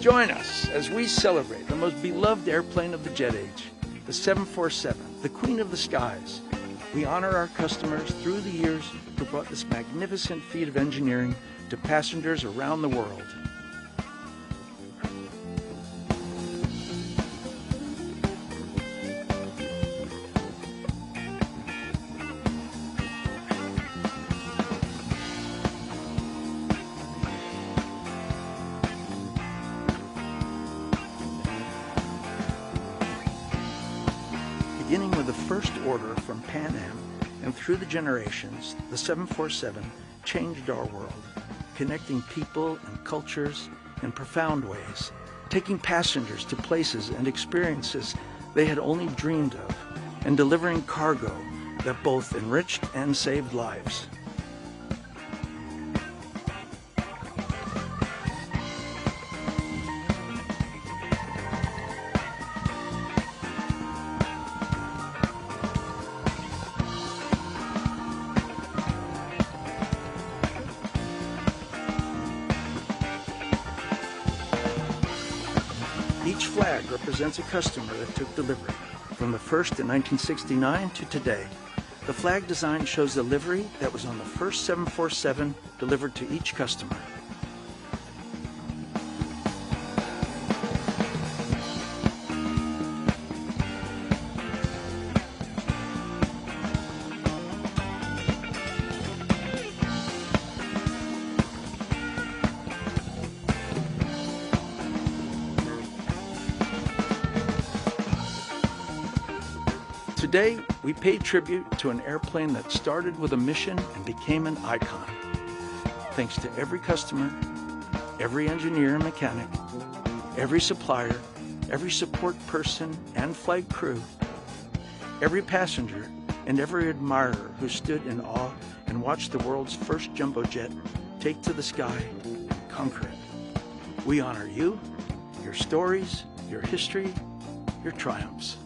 Join us as we celebrate the most beloved airplane of the jet age, the 747, the queen of the skies. We honor our customers through the years who brought this magnificent feat of engineering to passengers around the world. Beginning with the first order from Pan Am and through the generations, the 747 changed our world, connecting people and cultures in profound ways, taking passengers to places and experiences they had only dreamed of, and delivering cargo that both enriched and saved lives. Each flag represents a customer that took delivery, from the first in 1969 to today. The flag design shows the livery that was on the first 747 delivered to each customer. Today, we pay tribute to an airplane that started with a mission and became an icon. Thanks to every customer, every engineer and mechanic, every supplier, every support person and flight crew, every passenger, and every admirer who stood in awe and watched the world's first jumbo jet take to the sky and conquer it. We honor you, your stories, your history, your triumphs.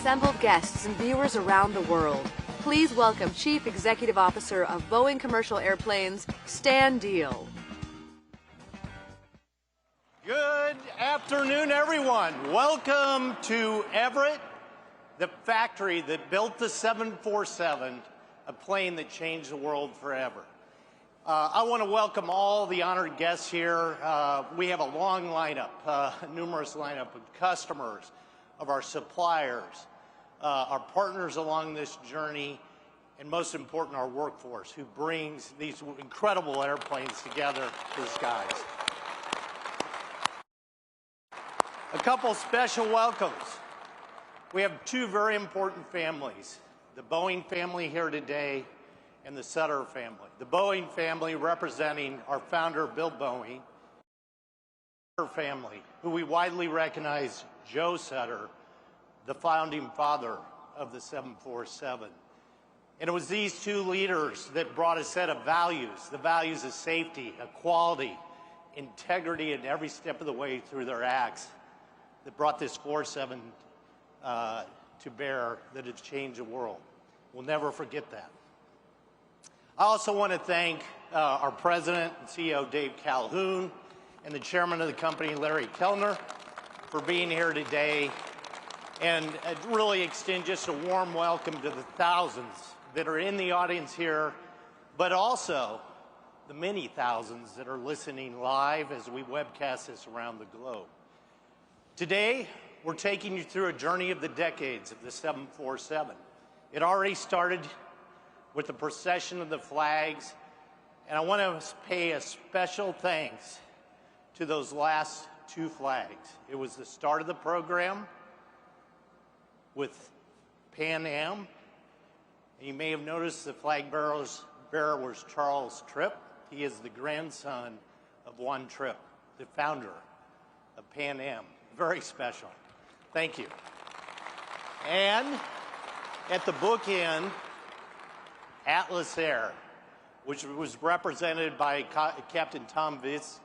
Assembled guests and viewers around the world, please welcome Chief Executive Officer of Boeing Commercial Airplanes, Stan Deal. Good afternoon, everyone. Welcome to Everett, the factory that built the 747, a plane that changed the world forever. I want to welcome all the honored guests here. We have a long lineup, numerous lineup of customers, of our suppliers, our partners along this journey, and most important, our workforce, who brings these incredible airplanes together to the skies. A couple special welcomes. We have two very important families, the Boeing family here today and the Sutter family. The Boeing family representing our founder, Bill Boeing, the Sutter family, who we widely recognize, Joe Sutter, the founding father of the 747. And it was these two leaders that brought a set of values, the values of safety, equality, integrity at every step of the way through their acts, that brought this 47 to bear, that has changed the world. We'll never forget that. I also want to thank our president and CEO, Dave Calhoun, and the chairman of the company, Larry Kellner, for being here today, and really extend just a warm welcome to the thousands that are in the audience here, but also the many thousands that are listening live as we webcast this around the globe. Today, we're taking you through a journey of the decades of the 747. It already started with the procession of the flags, and I want to pay a special thanks to those last two flags. It was the start of the program, with Pan Am. And you may have noticed the flag bearer was Charles Tripp. He is the grandson of Juan Tripp, the founder of Pan Am. Very special. Thank you. And at the bookend, Atlas Air, which was represented by Captain Tom Vitz.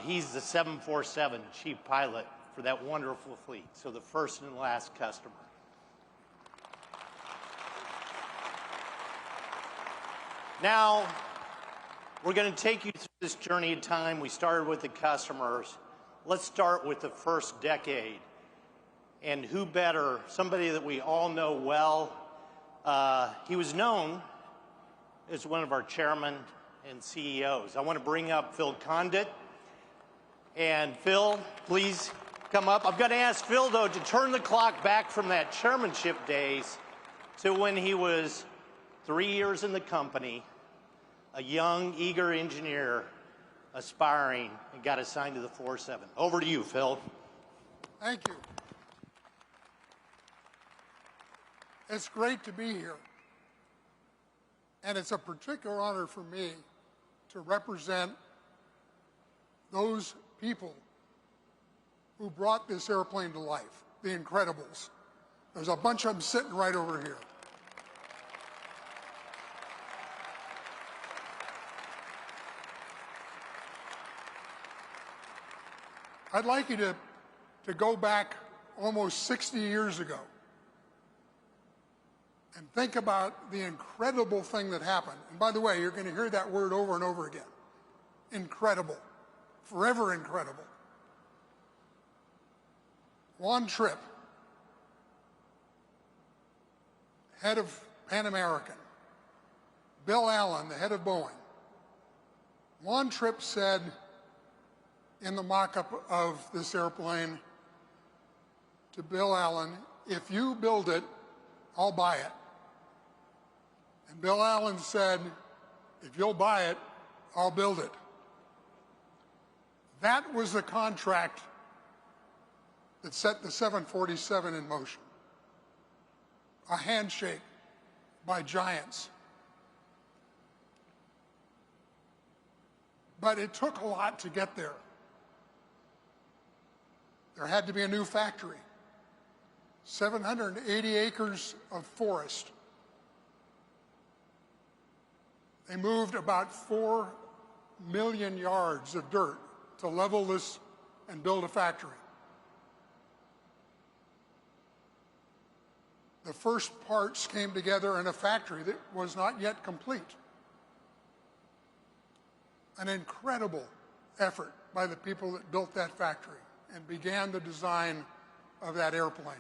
He's the 747 chief pilot for that wonderful fleet, so the first and last customer. Now, we're going to take you through this journey of time. We started with the customers. Let's start with the first decade. And who better, somebody that we all know well. He was known as one of our chairmen and CEOs. I want to bring up Phil Condit. And Phil, please come up. I'm going to ask Phil, though, to turn the clock back from that chairmanship days to when he was 3 years in the company, a young, eager engineer, aspiring, and got assigned to the 47. Over to you, Phil. Thank you. It's great to be here. And it's a particular honor for me to represent those people who brought this airplane to life, the Incredibles. There's a bunch of them sitting right over here. I'd like you to go back almost 60 years ago and think about the incredible thing that happened. And by the way, you're going to hear that word over and over again. Incredible. Forever incredible. Juan Tripp, head of Pan American. Bill Allen, the head of Boeing. Juan Tripp said in the mock-up of this airplane to Bill Allen, if you build it, I'll buy it. And Bill Allen said, if you'll buy it, I'll build it. That was the contract that set the 747 in motion. A handshake by giants. But it took a lot to get there. There had to be a new factory. 780 acres of forest. They moved about 4 million yards of dirt to level this and build a factory. The first parts came together in a factory that was not yet complete. An incredible effort by the people that built that factory and began the design of that airplane.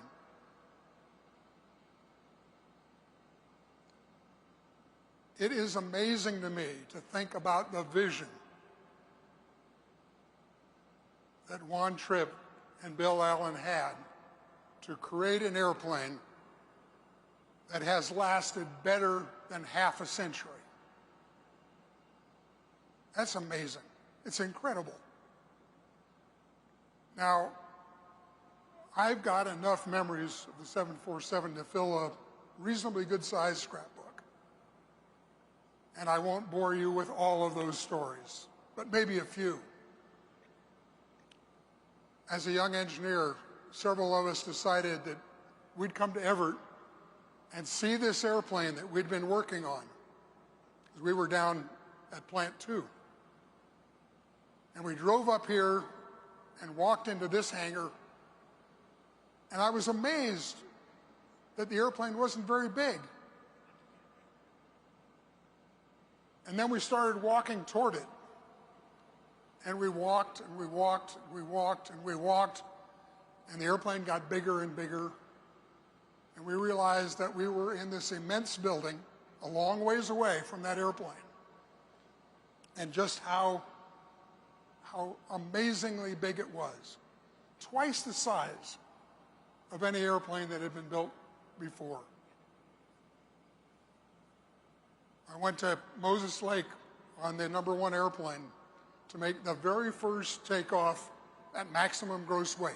It is amazing to me to think about the vision that Juan Tripp and Bill Allen had to create an airplane that has lasted better than half a century. That's amazing. It's incredible. Now, I've got enough memories of the 747 to fill a reasonably good-sized scrapbook. And I won't bore you with all of those stories, but maybe a few. As a young engineer, several of us decided that we'd come to Everett and see this airplane that we'd been working on. We were down at Plant 2. And we drove up here and walked into this hangar, and I was amazed that the airplane wasn't very big. And then we started walking toward it. And we walked, and we walked, and we walked, and we walked, and the airplane got bigger and bigger. And we realized that we were in this immense building a long ways away from that airplane. And just how amazingly big it was. Twice the size of any airplane that had been built before. I went to Moses Lake on the #1 airplane to make the very first takeoff at maximum gross weight.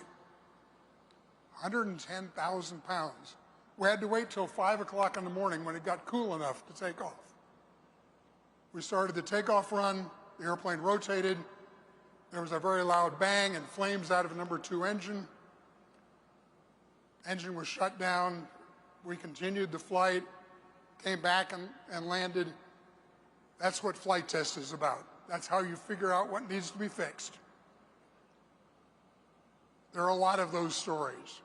110,000 pounds. We had to wait till 5 o'clock in the morning when it got cool enough to take off. We started the takeoff run, the airplane rotated, there was a very loud bang and flames out of number 2 engine. Engine was shut down. We continued the flight, came back and landed. That's what flight test is about. That's how you figure out what needs to be fixed. There are a lot of those stories,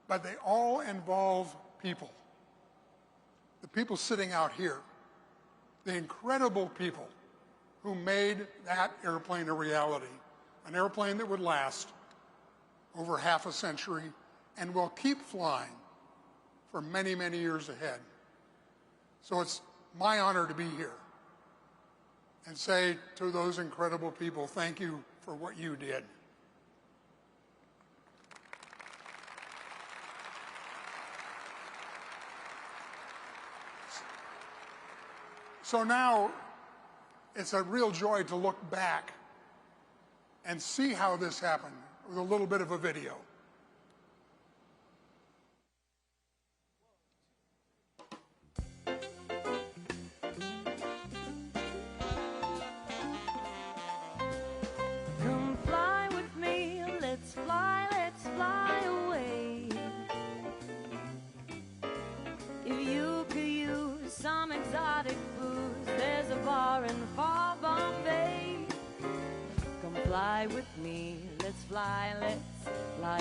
but they all involve people. The people sitting out here, the incredible people who made that airplane a reality, an airplane that would last over half a century and will keep flying for many, many years ahead. So it's my honor to be here and say to those incredible people, thank you for what you did. So now it's a real joy to look back and see how this happened with a little bit of a video. Come fly with me, let's fly away. If you could use some exotic booze, there's a bar in far Bombay. Come fly with me, let's fly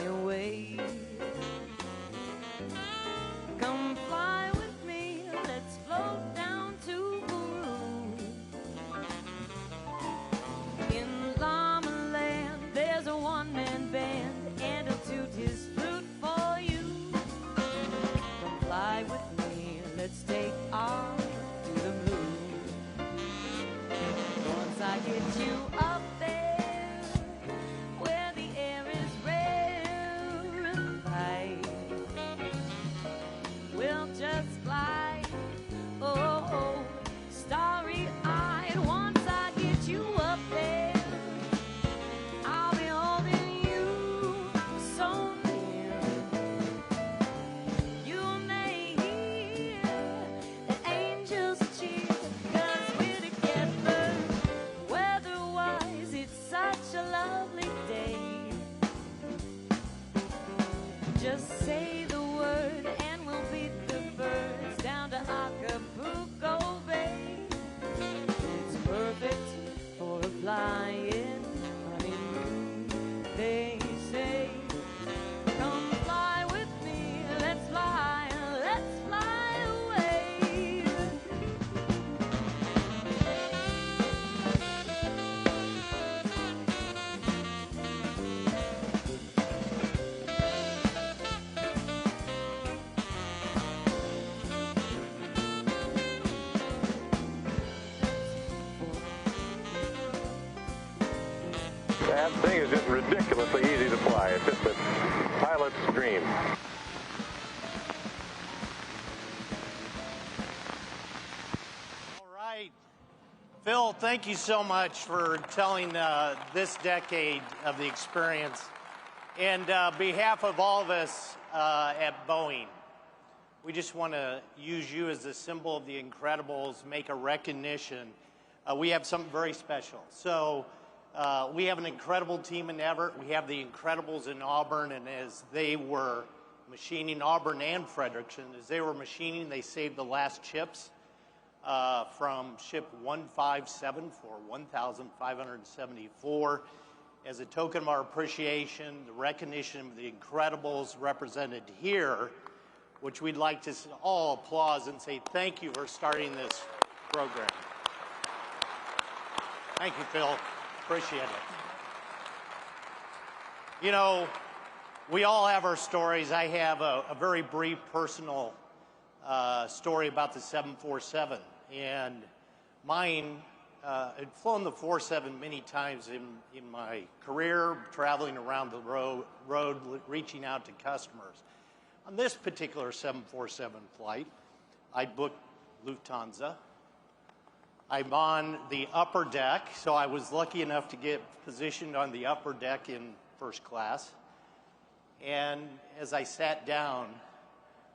away. Come fly with me, let's float down to Peru. In Llama Land, there's a one-man band, and he'll toot his flute for you. Come fly with me, let's take off to the moon. Once I get you up there, where the air is rarefied, we'll just fly, oh, starry-eyed. Once I get you up there, I'll be holding you so near. You may hear the angels cheer, 'cause we're together. Weather-wise, it's such a lovely day. Just say the word and we'll beat the birds down to Acapulco Bay. It's perfect for a flying honeymoon, they say. Come fly with me, let's fly away. That thing is just ridiculously easy to fly. It's just a pilot's dream. All right. Phil, thank you so much for telling this decade of the experience. And behalf of all of us at Boeing, we just want to use you as a symbol of the Incredibles, make a recognition. We have something very special. So we have an incredible team in Everett. We have the Incredibles in Auburn, and as they were machining, Auburn and Frederickson, as they were machining, they saved the last chips from ship 157 for 1,574. As a token of our appreciation, the recognition of the Incredibles represented here, which we'd like to all applause and say thank you for starting this program. Thank you, Phil. Appreciate it. You know, we all have our stories. I have a very brief personal story about the 747. And mine, I'd flown the 47 many times in my career, traveling around the road, reaching out to customers. On this particular 747 flight, I booked Lufthansa. I'm on the upper deck, so I was lucky enough to get positioned on the upper deck in first class. And as I sat down,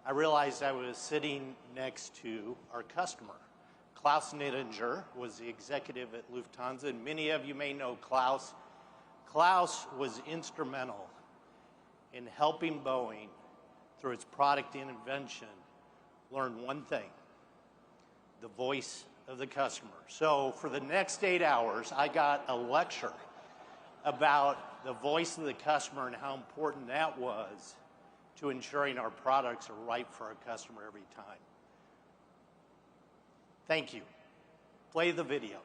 I realized I was sitting next to our customer. Klaus Nittinger was the executive at Lufthansa, and many of you may know Klaus. Klaus was instrumental in helping Boeing, through its product invention, learn one thing: the voice of the customer. So for the next 8 hours, I got a lecture about the voice of the customer and how important that was to ensuring our products are right for our customer every time. Thank you. Play the video.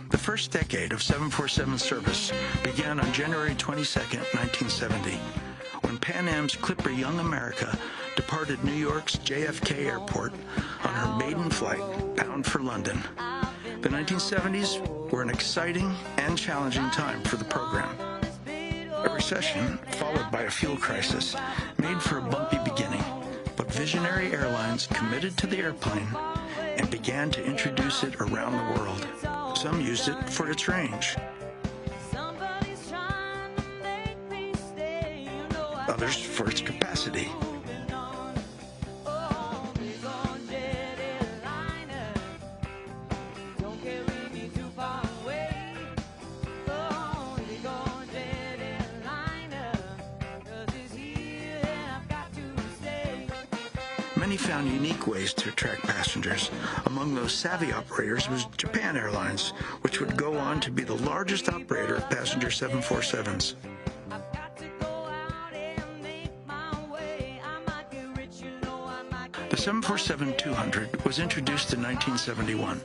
The first decade of 747 service began on January 22, 1970, when Pan Am's Clipper Young America departed New York's JFK Airport on her maiden flight bound for London. The 1970s were an exciting and challenging time for the program. A recession, followed by a fuel crisis, made for a bumpy beginning, but visionary airlines committed to the airplane and began to introduce it around the world. Some used it for its range. Others for its capacity. Many found unique ways to attract passengers. Among those savvy operators was Japan Airlines, which would go on to be the largest operator of passenger 747s. The 747-200 was introduced in 1971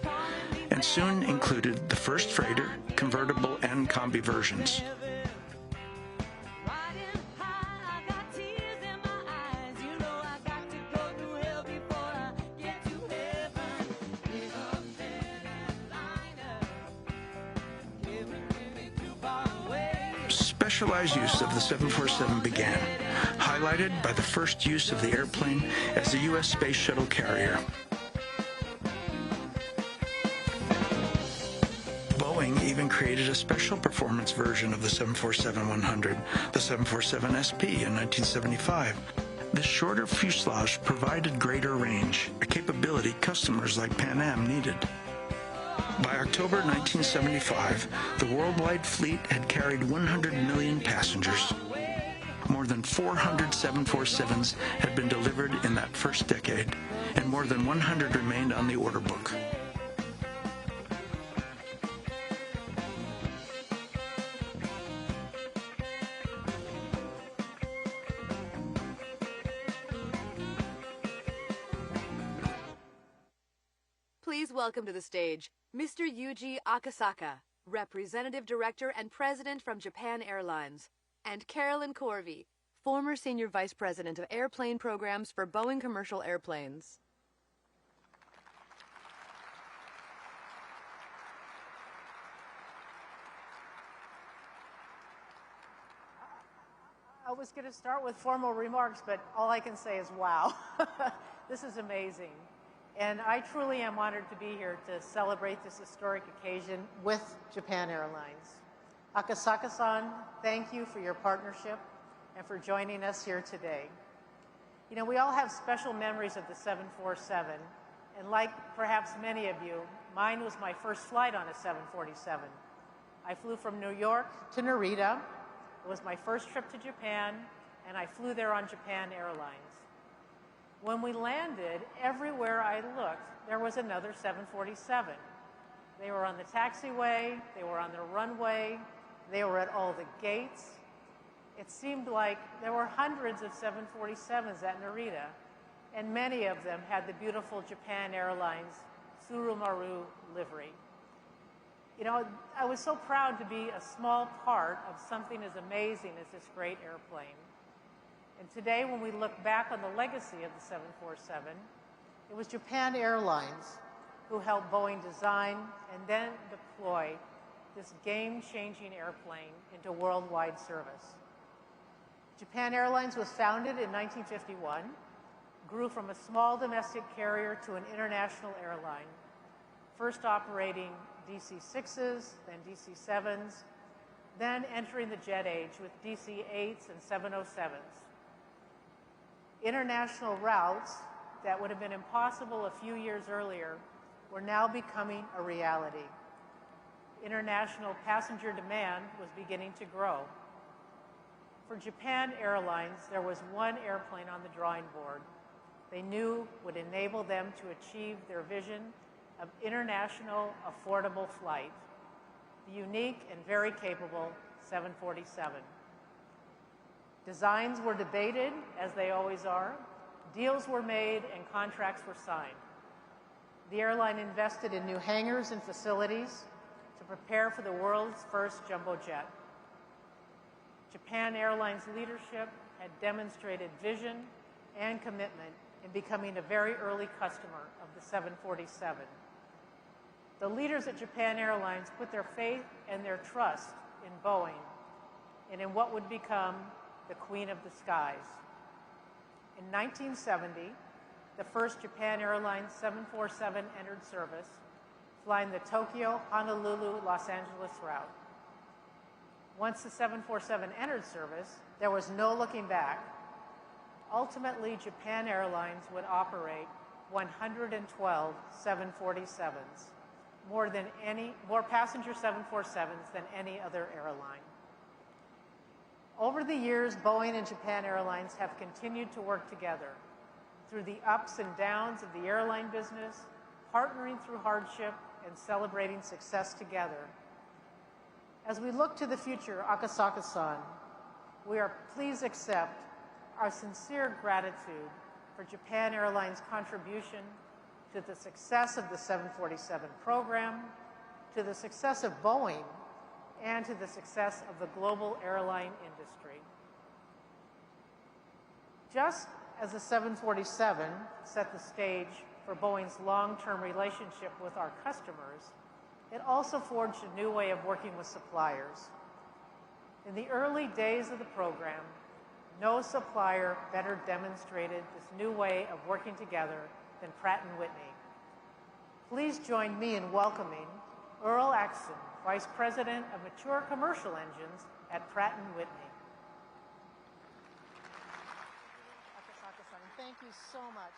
and soon included the first freighter, convertible, and combi versions. Specialized use of the 747 began, highlighted by the first use of the airplane as the U.S. Space Shuttle carrier. Boeing even created a special performance version of the 747-100, the 747SP, in 1975. This shorter fuselage provided greater range, a capability customers like Pan Am needed. By October 1975, the worldwide fleet had carried 100 million passengers. More than 400 747s had been delivered in that first decade, and more than 100 remained on the order book. Please welcome to the stage Mr. Yuji Akasaka, Representative Director and President from Japan Airlines, and Carolyn Corvey, former Senior Vice President of Airplane Programs for Boeing Commercial Airplanes. I was going to start with formal remarks, but all I can say is wow. This is amazing. And I truly am honored to be here to celebrate this historic occasion with Japan Airlines. Akasaka-san, thank you for your partnership and for joining us here today. You know, we all have special memories of the 747, and like perhaps many of you, mine was my first flight on a 747. I flew from New York to Narita. It was my first trip to Japan, and I flew there on Japan Airlines. When we landed, everywhere I looked, there was another 747. They were on the taxiway, they were on the runway, they were at all the gates. It seemed like there were hundreds of 747s at Narita, and many of them had the beautiful Japan Airlines Tsurumaru livery. You know, I was so proud to be a small part of something as amazing as this great airplane. And today, when we look back on the legacy of the 747, it was Japan Airlines who helped Boeing design and then deploy this game-changing airplane into worldwide service. Japan Airlines was founded in 1951 grew from a small domestic carrier to an international airline, first operating DC-6s, then DC-7s, then entering the jet age with DC-8s and 707s. International routes that would have been impossible a few years earlier were now becoming a reality. International passenger demand was beginning to grow. For Japan Airlines, there was one airplane on the drawing board they knew would enable them to achieve their vision of international affordable flight, the unique and very capable 747. Designs were debated, as they always are. Deals were made and contracts were signed. The airline invested in new hangars and facilities to prepare for the world's first jumbo jet. Japan Airlines leadership had demonstrated vision and commitment in becoming a very early customer of the 747. The leaders at Japan Airlines put their faith and their trust in Boeing and in what would become the Queen of the Skies. In 1970, the first Japan Airlines 747 entered service, flying the Tokyo, Honolulu, Los Angeles route. Once the 747 entered service, there was no looking back. Ultimately, Japan Airlines would operate 112 747s, more passenger 747s than any other airline. Over the years, Boeing and Japan Airlines have continued to work together through the ups and downs of the airline business, partnering through hardship and celebrating success together. As we look to the future, Akasaka-san, please accept our sincere gratitude for Japan Airlines' contribution to the success of the 747 program, to the success of Boeing, and to the success of the global airline industry. Just as the 747 set the stage for Boeing's long-term relationship with our customers, it also forged a new way of working with suppliers. In the early days of the program, no supplier better demonstrated this new way of working together than Pratt & Whitney. Please join me in welcoming Earl Axson, Vice President of Mature Commercial Engines at Pratt & Whitney. Akasaka-san, thank you so much.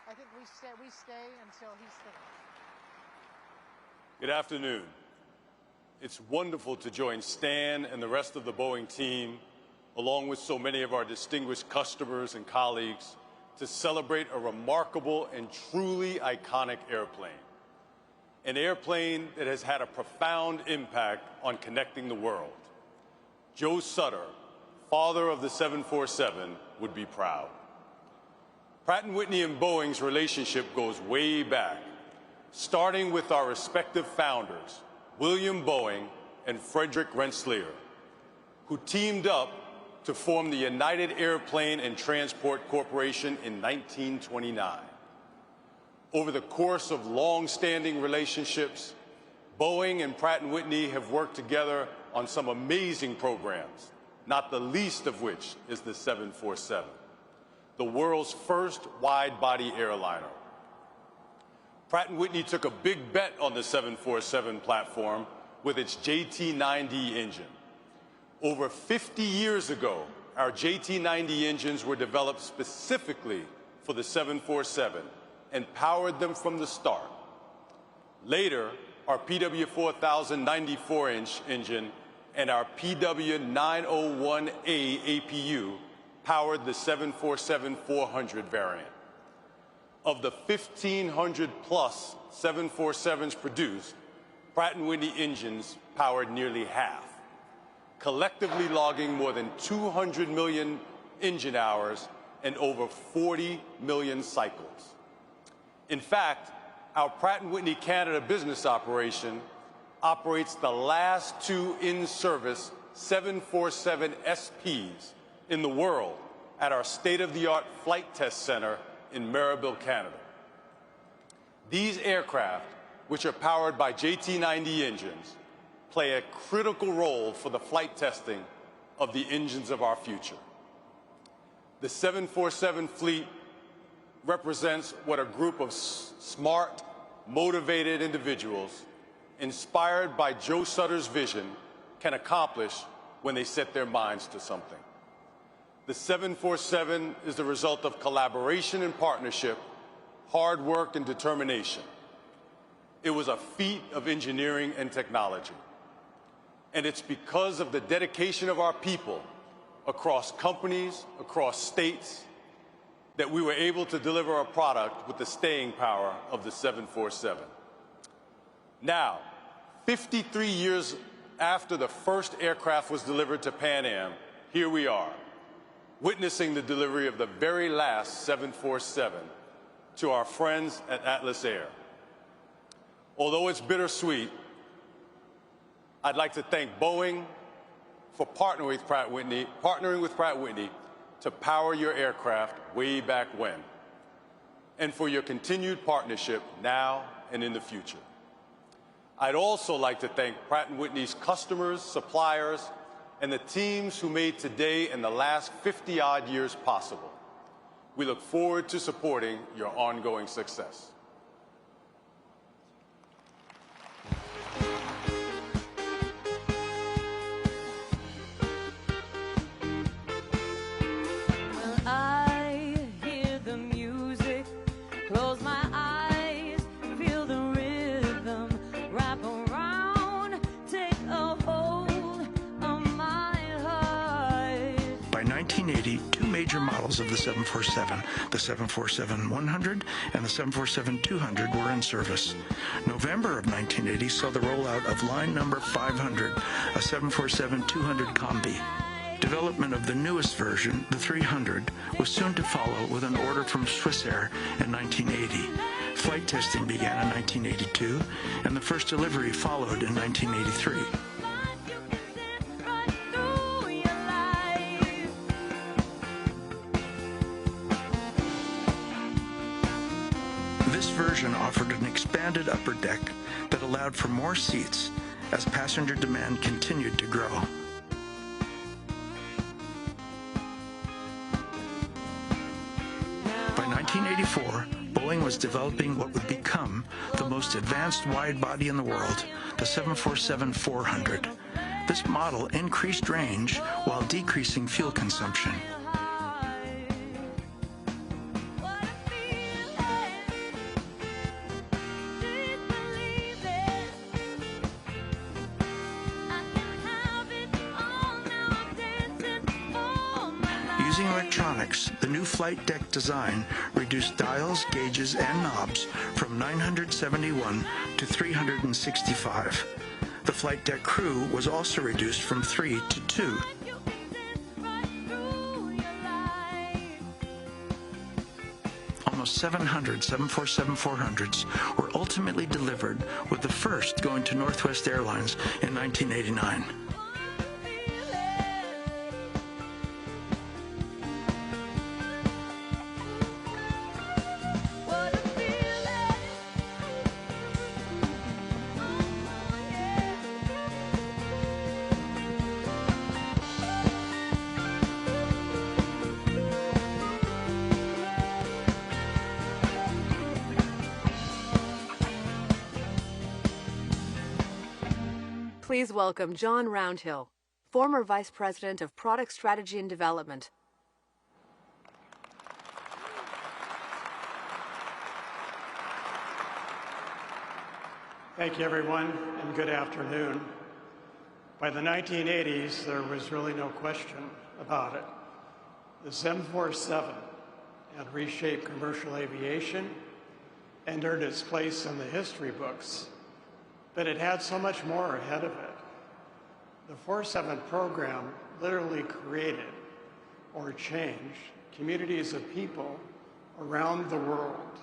I think we stay until he's finished. Good afternoon. It's wonderful to join Stan and the rest of the Boeing team, along with so many of our distinguished customers and colleagues, to celebrate a remarkable and truly iconic airplane. An airplane that has had a profound impact on connecting the world. Joe Sutter, father of the 747, would be proud. Pratt & Whitney and Boeing's relationship goes way back, starting with our respective founders, William Boeing and Frederick Rensselaer, who teamed up to form the United Airplane and Transport Corporation in 1929. Over the course of long-standing relationships, Boeing and Pratt & Whitney have worked together on some amazing programs, not the least of which is the 747, the world's first wide-body airliner. Pratt & Whitney took a big bet on the 747 platform with its JT9D engine. Over 50 years ago, our JT9D engines were developed specifically for the 747 and powered them from the start. Later, our PW4000 94-inch engine and our PW901A APU powered the 747-400 variant. Of the 1,500-plus 747s produced, Pratt & Whitney engines powered nearly half, collectively logging more than 200 million engine hours and over 40 million cycles. In fact, our Pratt & Whitney Canada business operation operates the last two in-service 747 SPs in the world at our state-of-the-art flight test center in Maribel, Canada. These aircraft, which are powered by JT9D engines, play a critical role for the flight testing of the engines of our future. The 747 fleet represents what a group of smart, motivated individuals inspired by Joe Sutter's vision can accomplish when they set their minds to something. The 747 is the result of collaboration and partnership, hard work and determination. It was a feat of engineering and technology. And it's because of the dedication of our people across companies, across states, that we were able to deliver a product with the staying power of the 747. Now, 53 years after the first aircraft was delivered to Pan Am, here we are, witnessing the delivery of the very last 747 to our friends at Atlas Air. Although it's bittersweet, I'd like to thank Boeing for partnering with Pratt Whitney to power your aircraft way back when, and for your continued partnership now and in the future. I'd also like to thank Pratt & Whitney's customers, suppliers, and the teams who made today and the last 50-odd years possible. We look forward to supporting your ongoing success. Close my eyes, feel the rhythm, wrap around, take a hold of my heart. By 1980, two major models of the 747, the 747-100 and the 747-200, were in service. November of 1980 saw the rollout of line number 500, a 747-200 Combi. Development of the newest version, the 300, was soon to follow with an order from Swissair in 1980. Flight testing began in 1982, and the first delivery followed in 1983. This version offered an expanded upper deck that allowed for more seats as passenger demand continued to grow. By 1984, Boeing was developing what would become the most advanced wide-body in the world, the 747-400. This model increased range while decreasing fuel consumption. Using electronics, the new flight deck design reduced dials, gauges, and knobs from 971 to 365. The flight deck crew was also reduced from 3 to 2. Almost 700 747-400s were ultimately delivered, with the first going to Northwest Airlines in 1989. Please welcome John Roundhill, former Vice President of Product Strategy and Development. Thank you, everyone, and good afternoon. By the 1980s, there was really no question about it. The 747 had reshaped commercial aviation and earned its place in the history books, but it had so much more ahead of it. The 47 program literally created or changed communities of people around the world.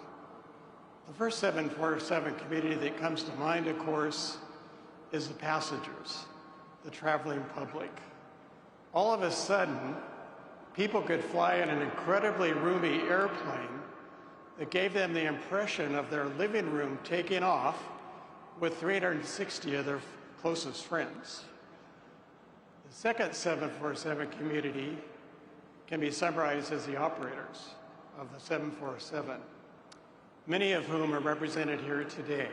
The first 747 community that comes to mind, of course, is the passengers, the traveling public. All of a sudden, people could fly in an incredibly roomy airplane that gave them the impression of their living room taking off with 360 of their closest friends. The second 747 community can be summarized as the operators. of the 747, many of whom are represented here today.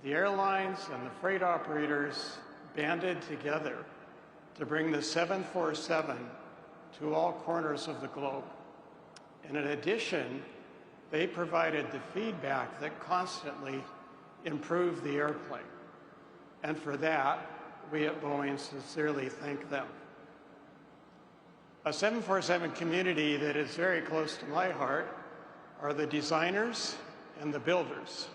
The airlines and the freight operators banded together to bring the 747 to all corners of the globe. And in addition, they provided the feedback that constantly improved the airplane. And for that, we at Boeing sincerely thank them. A 747 community that is very close to my heart are the designers and the builders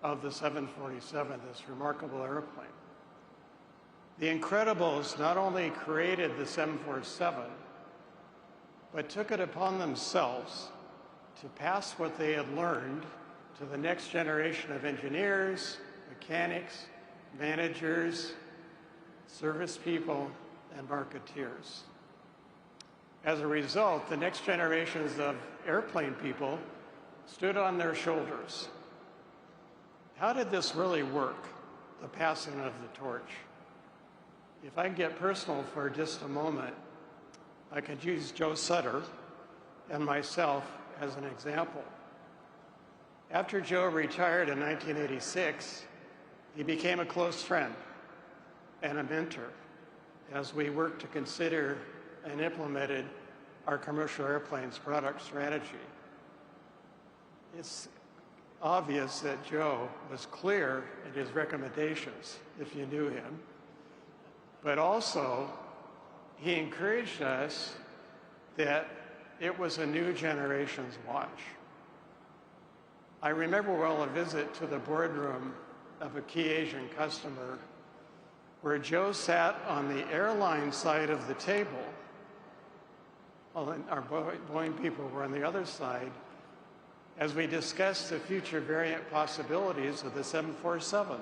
of the 747, this remarkable airplane. The Incredibles not only created the 747, but took it upon themselves to pass what they had learned to the next generation of engineers, mechanics, managers, service people, and marketeers. As a result, the next generations of airplane people stood on their shoulders. How did this really work, the passing of the torch? If I can get personal for just a moment, I could use Joe Sutter and myself as an example. After Joe retired in 1986, he became a close friend and a mentor as we worked to consider and implemented our commercial airplanes product strategy. It's obvious that Joe was clear in his recommendations, if you knew him, but also he encouraged us that it was a new generation's watch. I remember well a visit to the boardroom of a key Asian customer where Joe sat on the airline side of the table. Our Boeing people were on the other side as we discussed the future variant possibilities of the 747.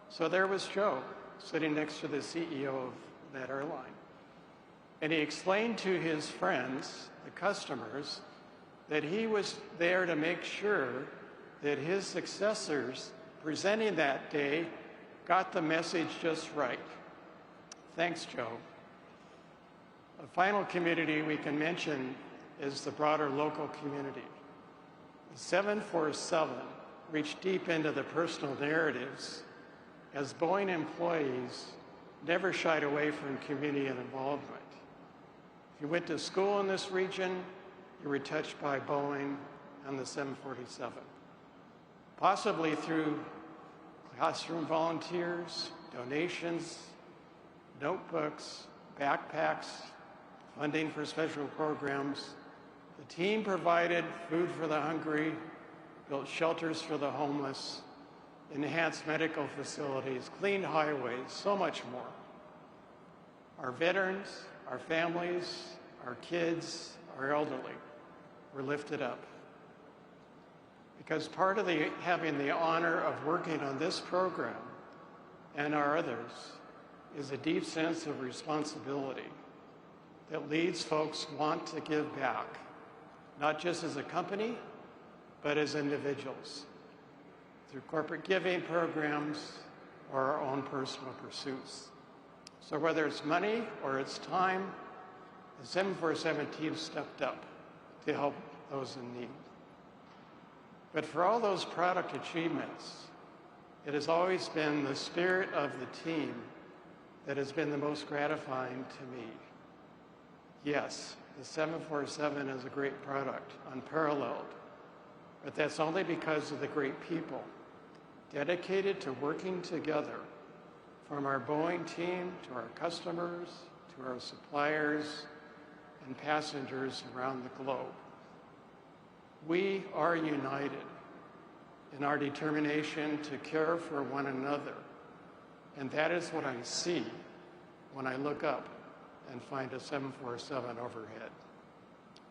So there was Joe sitting next to the CEO of that airline. And he explained to his friends, the customers, that he was there to make sure that his successors presenting that day got the message just right. Thanks, Joe. A final community we can mention is the broader local community. The 747 reached deep into the personal narratives as Boeing employees never shied away from community and involvement. If you went to school in this region, you were touched by Boeing and the 747, possibly through classroom volunteers, donations, notebooks, backpacks, funding for special programs. The team provided food for the hungry, built shelters for the homeless, enhanced medical facilities, cleaned highways, so much more. Our veterans, our families, our kids, our elderly were lifted up. Because part of having the honor of working on this program and our others is a deep sense of responsibility that leads folks want to give back, not just as a company, but as individuals, through corporate giving programs or our own personal pursuits. So whether it's money or it's time, the 747 team stepped up to help those in need. But for all those product achievements, it has always been the spirit of the team that has been the most gratifying to me. Yes, the 747 is a great product, unparalleled, but that's only because of the great people dedicated to working together, from our Boeing team to our customers, to our suppliers and passengers around the globe. We are united in our determination to care for one another, and that is what I see when I look up and find a 747 overhead.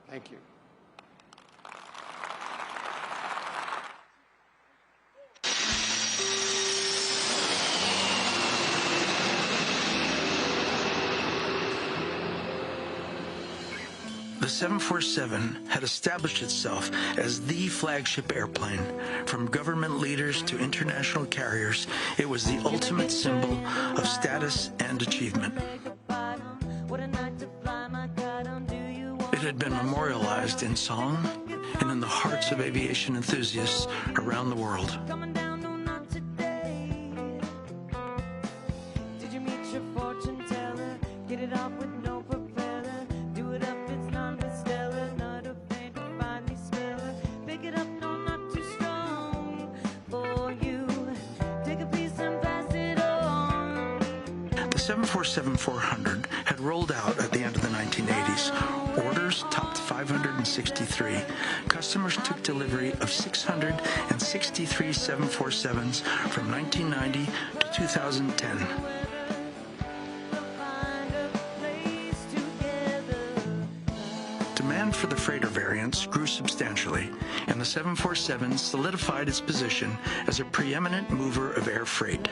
Thank you. The 747 had established itself as the flagship airplane. From government leaders to international carriers, it was the ultimate symbol of status and achievement. It had been memorialized in song and in the hearts of aviation enthusiasts around the world. Coming down, no, not today. Did you meet your fortune teller? Get it off with no propeller. Do it up, it's non-stellar. Not a fan to finally spell her. Pick it up, no, not too strong for you. Take a piece and pass it on. The 747-400 had rolled out at the end of the 1980s. Orders topped 563. Customers took delivery of 663 747s from 1990 to 2010. Demand for the freighter variants grew substantially, and the 747 solidified its position as a preeminent mover of air freight.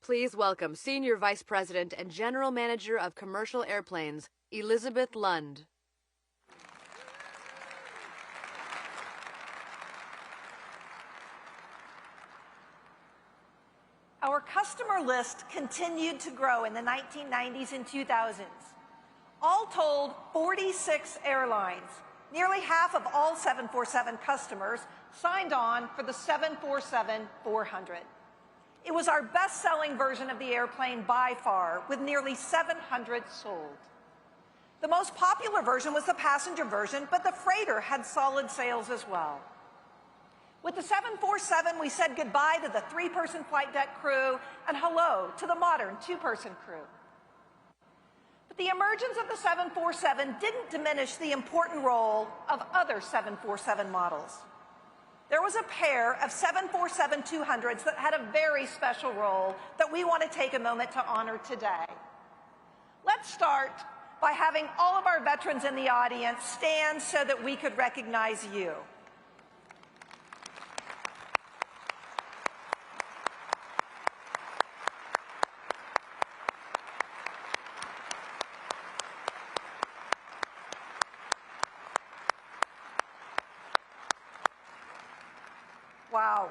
Please welcome Senior Vice President and General Manager of Commercial Airplanes, Elizabeth Lund. Our customer list continued to grow in the 1990s and 2000s. All told, 46 airlines, nearly half of all 747 customers, signed on for the 747-400. It was our best-selling version of the airplane by far, with nearly 700 sold. The most popular version was the passenger version, but the freighter had solid sales as well. With the 747, we said goodbye to the 3-person flight deck crew and hello to the modern 2-person crew. But the emergence of the 747 didn't diminish the important role of other 747 models. There was a pair of 747-200s that had a very special role that we want to take a moment to honor today. Let's start by having all of our veterans in the audience stand so that we could recognize you. Wow,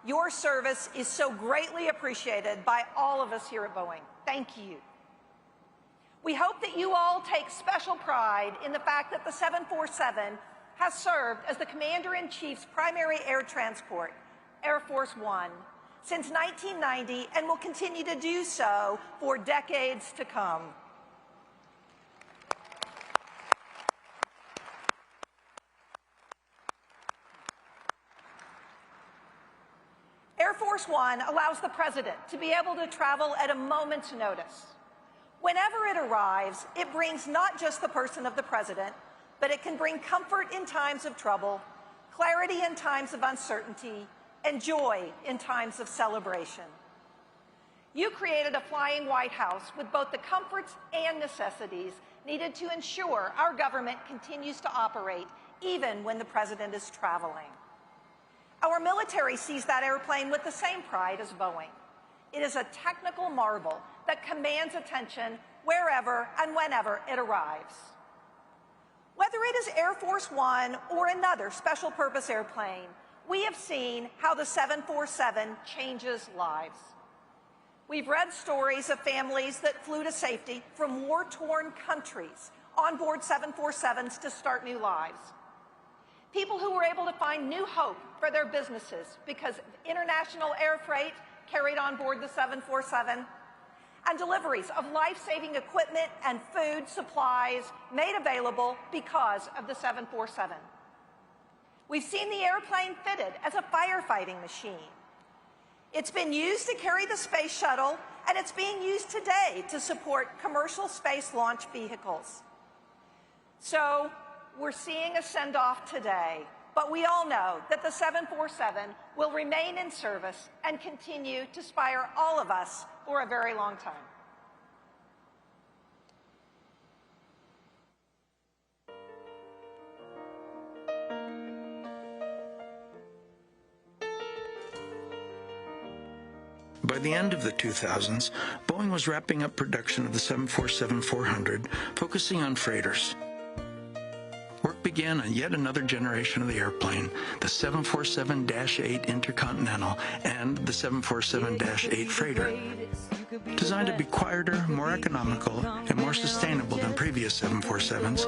your service is so greatly appreciated by all of us here at Boeing. Thank you. We hope that you all take special pride in the fact that the 747 has served as the Commander-in-Chief's primary air transport, Air Force One, since 1990 and will continue to do so for decades to come. Air Force One allows the President to be able to travel at a moment's notice. Whenever it arrives, it brings not just the person of the President, but it can bring comfort in times of trouble, clarity in times of uncertainty, and joy in times of celebration. You created a flying White House with both the comforts and necessities needed to ensure our government continues to operate even when the President is traveling. Our military sees that airplane with the same pride as Boeing. It is a technical marvel that commands attention wherever and whenever it arrives. Whether it is Air Force One or another special purpose airplane, we have seen how the 747 changes lives. We've read stories of families that flew to safety from war-torn countries on board 747s to start new lives. People who were able to find new hope for their businesses because of international air freight carried on board the 747, and deliveries of life-saving equipment and food supplies made available because of the 747. We've seen the airplane fitted as a firefighting machine. It's been used to carry the space shuttle, and it's being used today to support commercial space launch vehicles. So, we're seeing a send-off today, but we all know that the 747 will remain in service and continue to inspire all of us for a very long time. By the end of the 2000s, Boeing was wrapping up production of the 747-400, focusing on freighters. Work began on yet another generation of the airplane, the 747-8 Intercontinental and the 747-8 Freighter. Designed to be quieter, more economical, and more sustainable than previous 747s,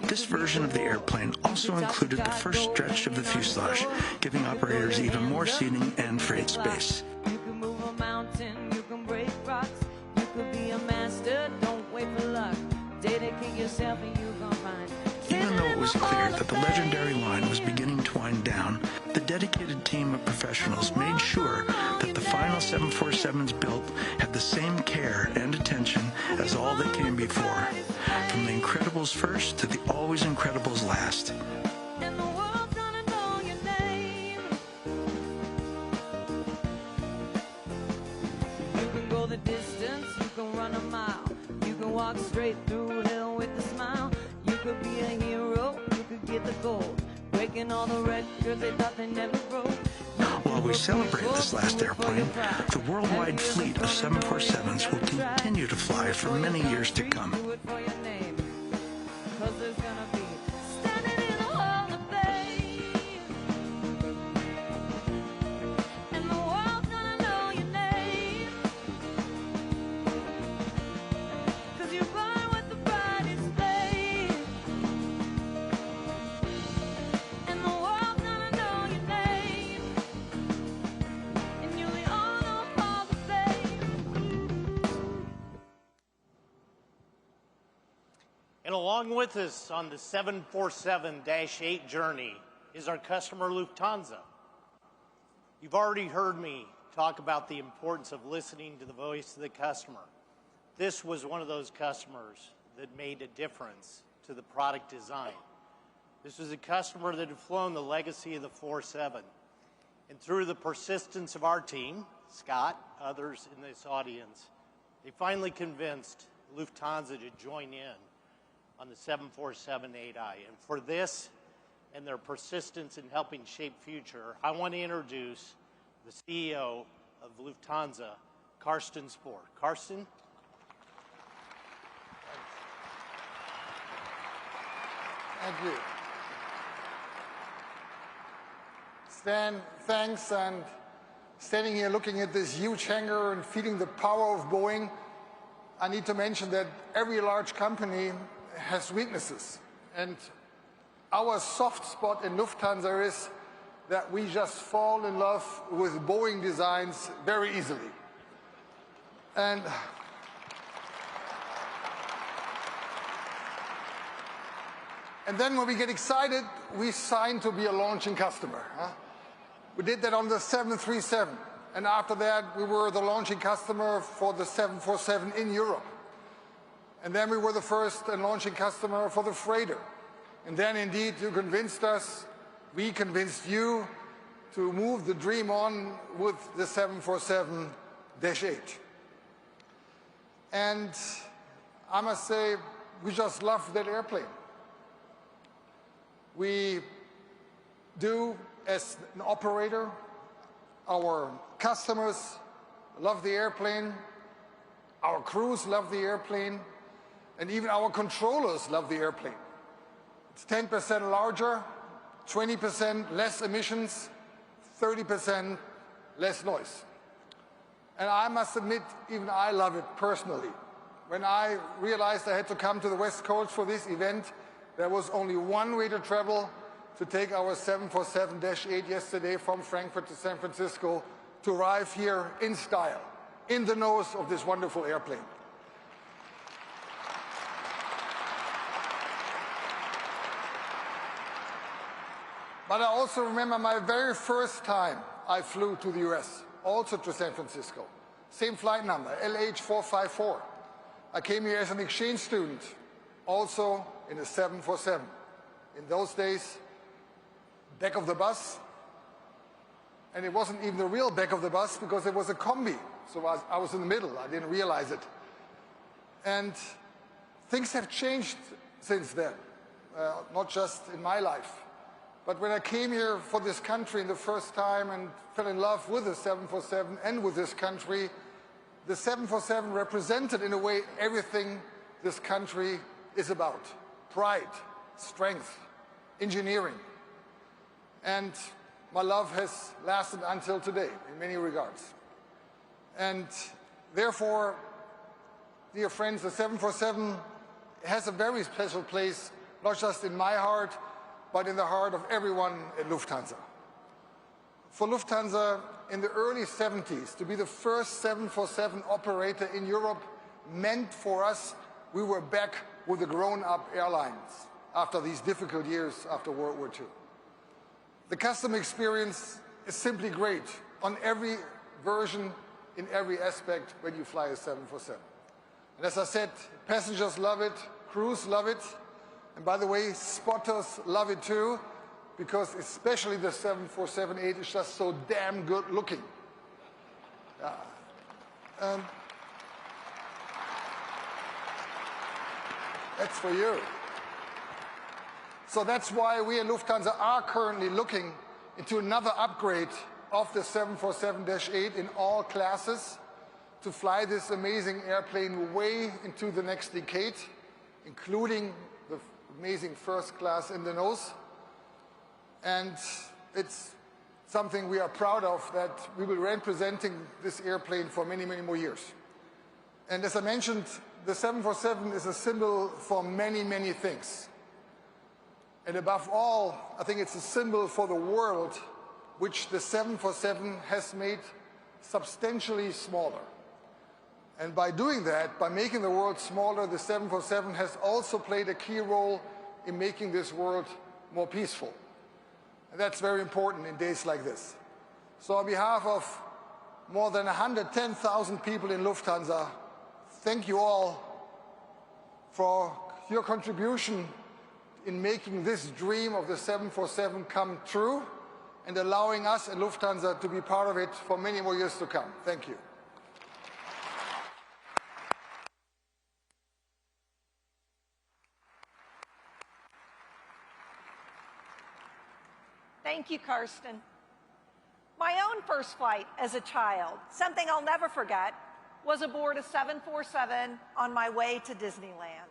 this version of the airplane also included the first stretch of the fuselage, giving operators even more seating and freight space. You can move a mountain, you can break rocks, you could be a master, don't wait for luck. Dedicate yourself and you gon' find. Even though it was clear that the legendary line was beginning to wind down, the dedicated team of professionals made sure that the final 747s built had the same care and attention as all that came before, from the Incredibles first to the always Incredibles last. And the world's gonna know your name. You can go the distance, you can run a mile, you can walk straight through hell with a smile. You could be a hero, you could get the gold, breaking all the records they thought they never broke. While we celebrate this last airplane, the worldwide fleet of 747s will continue to fly for many years to come. Do it for your name, 'cause there's gonna be standing in the hall of fame. And the world's gonna know your name, 'cause you burn with the brightest flame. And the world's gonna know your name, and you're the honor of Hall of Fame. And along with us on the 747-8 journey is our customer Lufthansa. You've already heard me talk about the importance of listening to the voice of the customer. This was one of those customers that made a difference to the product design. This was a customer that had flown the legacy of the 47. And through the persistence of our team, Scott, others in this audience, they finally convinced Lufthansa to join in on the 747-8i. And for this and their persistence in helping shape future, I want to introduce the CEO of Lufthansa, Carsten Spohr. Carsten? Thank you. Stan, thanks. And standing here looking at this huge hangar and feeling the power of Boeing, I need to mention that every large company has weaknesses. And our soft spot in Lufthansa is that we just fall in love with Boeing designs very easily. And then when we get excited, we sign to be a launching customer. We did that on the 737. And after that, we were the launching customer for the 747 in Europe. And then we were the first and launching customer for the freighter. And then indeed you convinced us, we convinced you to move the dream on with the 747-8. And I must say, we just love that airplane. We do, as an operator, our customers love the airplane, our crews love the airplane, and even our controllers love the airplane. It's 10% larger, 20% less emissions, 30% less noise. And I must admit, even I love it personally. When I realized I had to come to the West Coast for this event, there was only one way to travel, to take our 747-8 yesterday from Frankfurt to San Francisco, to arrive here in style, in the nose of this wonderful airplane. But I also remember my very first time I flew to the US, also to San Francisco. Same flight number, LH454. I came here as an exchange student, also in a 747. In those days, back of the bus, and it wasn't even the real back of the bus because it was a combi. So I was in the middle, I didn't realize it. And things have changed since then, not just in my life. But when I came here for this country the first time and fell in love with the 747 and with this country, the 747 represented in a way everything this country is about. Pride, strength, engineering. And my love has lasted until today in many regards. And therefore, dear friends, the 747 has a very special place, not just in my heart, but in the heart of everyone at Lufthansa. For Lufthansa, in the early 70s, to be the first 747 operator in Europe meant for us we were back with the grown-up airlines after these difficult years after World War II. The customer experience is simply great on every version, in every aspect when you fly a 747. And as I said, passengers love it, crews love it, and by the way, spotters love it too, because especially the 747-8 is just so damn good looking. That's for you. So that's why we at Lufthansa are currently looking into another upgrade of the 747-8 in all classes to fly this amazing airplane way into the next decade, including the amazing first class in the nose. And it's something we are proud of, that we will be representing this airplane for many, many more years. And as I mentioned, the 747 is a symbol for many, many things. And above all, I think it's a symbol for the world, which the 747 has made substantially smaller. And by doing that, by making the world smaller, the 747 has also played a key role in making this world more peaceful. And that's very important in days like this. So on behalf of more than 110,000 people in Lufthansa, thank you all for your contribution in making this dream of the 747 come true and allowing us at Lufthansa to be part of it for many more years to come. Thank you. Thank you, Karsten. My own first flight as a child, something I'll never forget, was aboard a 747 on my way to Disneyland.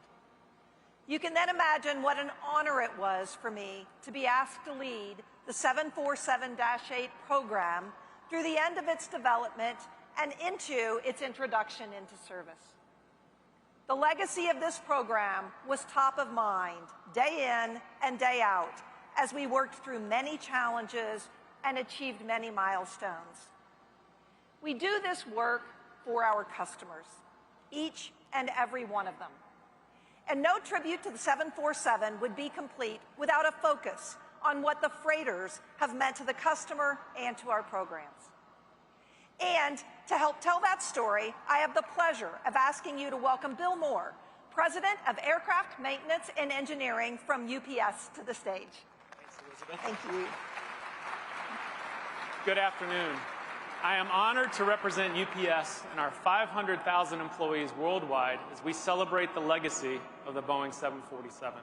You can then imagine what an honor it was for me to be asked to lead the 747-8 program through the end of its development and into its introduction into service. The legacy of this program was top of mind, day in and day out, as we worked through many challenges and achieved many milestones. We do this work for our customers, each and every one of them. And no tribute to the 747 would be complete without a focus on what the freighters have meant to the customer and to our programs. And to help tell that story, I have the pleasure of asking you to welcome Bill Moore, President of Aircraft Maintenance and Engineering from UPS, to the stage. Thanks, Elizabeth. Thank you. Good afternoon. I am honored to represent UPS and our 500,000 employees worldwide as we celebrate the legacy of the Boeing 747.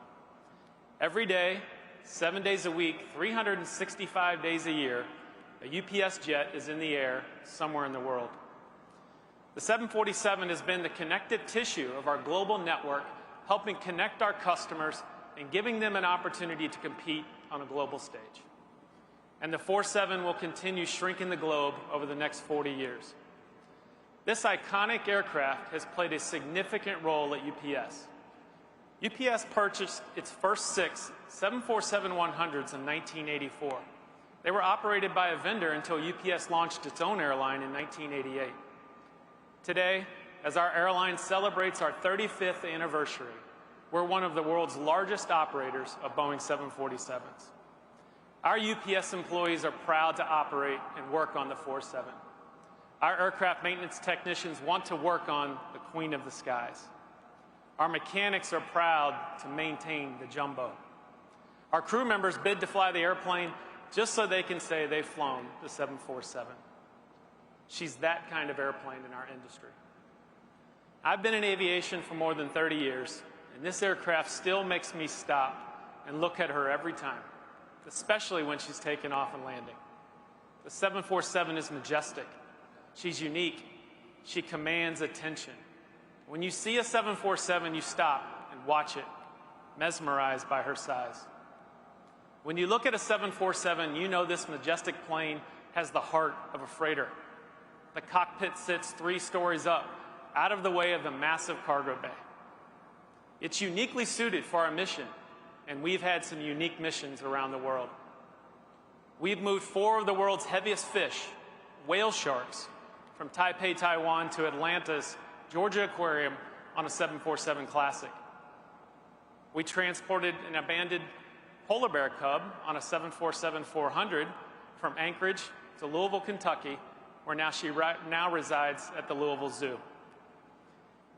Every day, 7 days a week, 365 days a year, a UPS jet is in the air somewhere in the world. The 747 has been the connective tissue of our global network, helping connect our customers and giving them an opportunity to compete on a global stage. And the 47 will continue shrinking the globe over the next 40 years. This iconic aircraft has played a significant role at UPS. UPS purchased its first 6 747-100s in 1984. They were operated by a vendor until UPS launched its own airline in 1988. Today, as our airline celebrates our 35th anniversary, we're one of the world's largest operators of Boeing 747s. Our UPS employees are proud to operate and work on the 47. Our aircraft maintenance technicians want to work on the Queen of the Skies. Our mechanics are proud to maintain the Jumbo. Our crew members bid to fly the airplane just so they can say they've flown the 747. She's that kind of airplane in our industry. I've been in aviation for more than 30 years, and this aircraft still makes me stop and look at her every time. especially when she's taking off and landing. The 747 is majestic. She's unique. She commands attention. When you see a 747, you stop and watch it, mesmerized by her size. When you look at a 747, you know this majestic plane has the heart of a freighter. The cockpit sits 3 stories up, out of the way of the massive cargo bay. It's uniquely suited for our mission, and we've had some unique missions around the world. We've moved 4 of the world's heaviest fish, whale sharks, from Taipei, Taiwan to Atlanta's Georgia Aquarium on a 747 Classic. We transported an abandoned polar bear cub on a 747-400 from Anchorage to Louisville, Kentucky, where she now resides at the Louisville Zoo.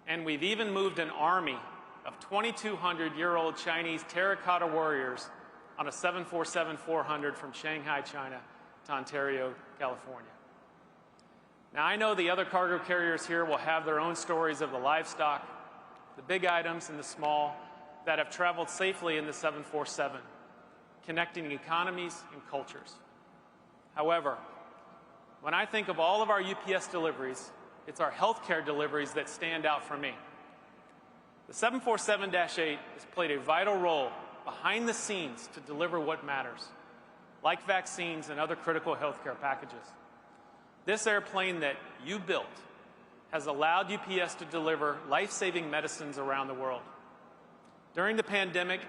And we've even moved an army of 2,200-year-old Chinese terracotta warriors on a 747-400 from Shanghai, China to Ontario, California. Now, I know the other cargo carriers here will have their own stories of the livestock, the big items and the small, that have traveled safely in the 747, connecting economies and cultures. However, when I think of all of our UPS deliveries, it's our healthcare deliveries that stand out for me. The 747-8 has played a vital role behind the scenes to deliver what matters, like vaccines and other critical healthcare packages. This airplane that you built has allowed UPS to deliver life-saving medicines around the world. During the pandemic,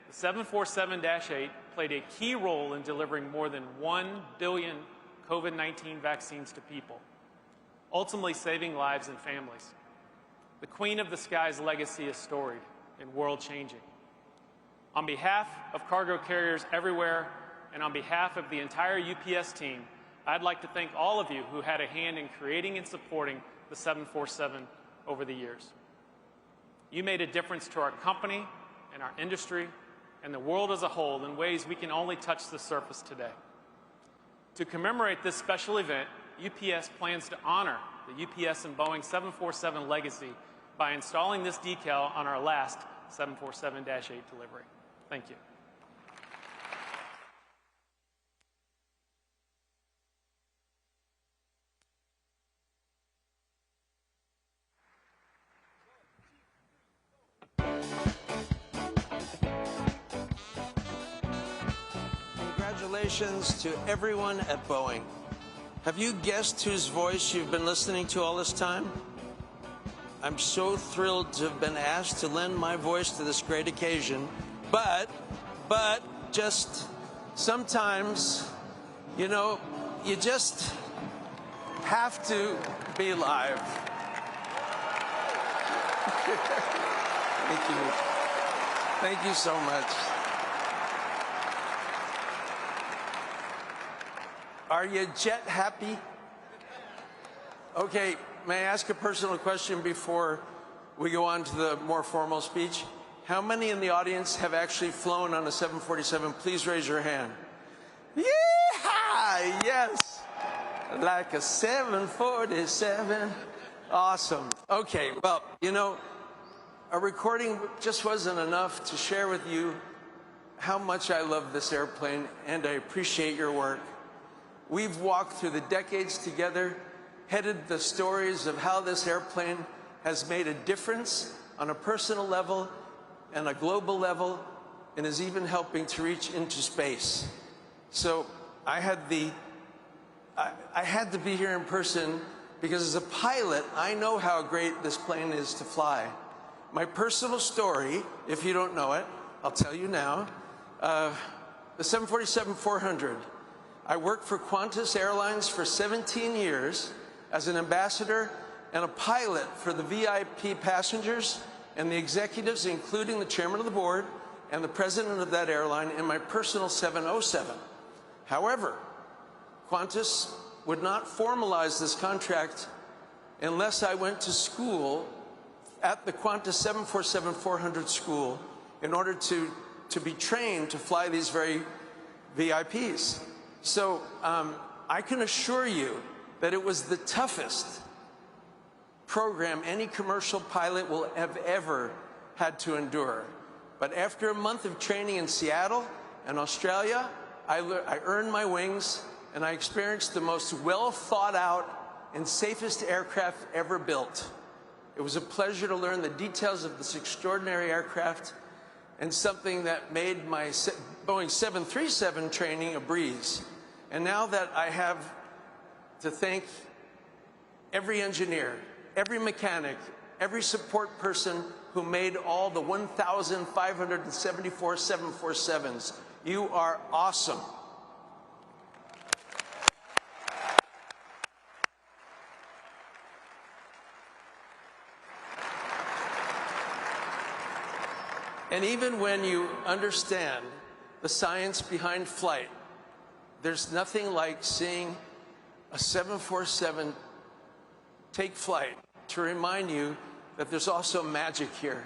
the 747-8 played a key role in delivering more than 1 billion COVID-19 vaccines to people, ultimately saving lives and families. The Queen of the Sky's legacy is storied and world-changing. On behalf of cargo carriers everywhere and on behalf of the entire UPS team, I'd like to thank all of you who had a hand in creating and supporting the 747 over the years. You made a difference to our company and our industry and the world as a whole in ways we can only touch the surface today. To commemorate this special event, UPS plans to honor the UPS and Boeing 747 legacy by installing this decal on our last 747-8 delivery. Thank you. Congratulations to everyone at Boeing. Have you guessed whose voice you've been listening to all this time? I'm so thrilled to have been asked to lend my voice to this great occasion, but just sometimes, you know, you just have to be live. Thank you. Thank you so much. Are you jet happy? Okay, may I ask a personal question before we go on to the more formal speech? How many in the audience have actually flown on a 747? Please raise your hand. Yeah, yes, like a 747. Awesome. Okay, well, you know, a recording just wasn't enough to share with you how much I love this airplane and I appreciate your work. We've walked through the decades together, headed the stories of how this airplane has made a difference on a personal level and a global level, and is even helping to reach into space. So I had to be here in person because as a pilot, I know how great this plane is to fly. My personal story, if you don't know it, I'll tell you now. The 747-400. I worked for Qantas Airlines for 17 years as an ambassador and a pilot for the VIP passengers and the executives, including the chairman of the board and the president of that airline, in my personal 707. However, Qantas would not formalize this contract unless I went to school at the Qantas 747-400 school in order to be trained to fly these very VIPs. So I can assure you that it was the toughest program any commercial pilot will have ever had to endure. But after a month of training in Seattle and Australia I earned my wings, and I experienced the most well-thought-out and safest aircraft ever built. It was a pleasure to learn the details of this extraordinary aircraft and something that made my Boeing 737 training a breeze. And now that I have to thank every engineer, every mechanic, every support person who made all the 1,574 747s. You are awesome. And even when you understand the science behind flight, there's nothing like seeing a 747 take flight to remind you that there's also magic here.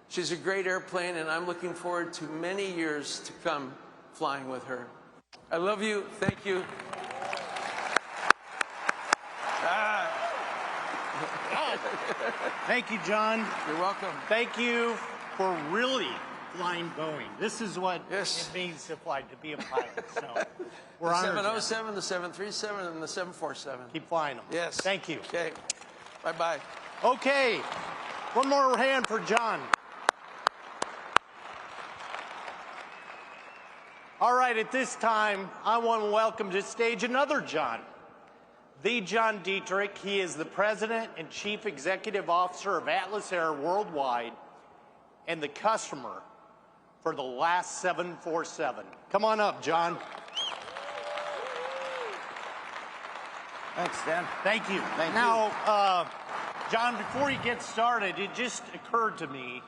She's a great airplane, and I'm looking forward to many years to come flying with her. I love you. Thank you. Thank you, John. You're welcome. Thank you for really flying Boeing. This is what it means to fly, to be a pilot. So we're the honored. 707, the 737, and the 747. Keep flying them. Yes. Thank you. Okay. Bye-bye. Okay. One more hand for John. All right, at this time, I want to welcome to the stage another John. The John Dietrich. He is the President and Chief Executive Officer of Atlas Air Worldwide and the customer for the last 747. Come on up, John. Thanks, Dan. Thank you. Thank you. Now, John, before you get started, it just occurred to me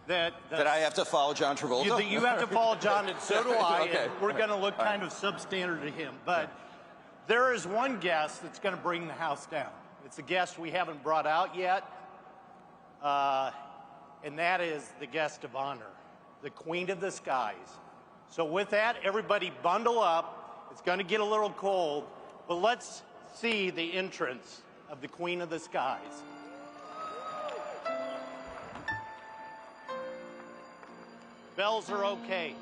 that I have to follow John Travolta? You have to follow John, and so do I. Okay. And we're going to look kind of substandard to him. But there is one guest that's going to bring the house down. It's a guest we haven't brought out yet, and that is the guest of honor, the Queen of the Skies. So with that, everybody bundle up. It's going to get a little cold, but let's see the entrance of the Queen of the Skies. Bells are okay.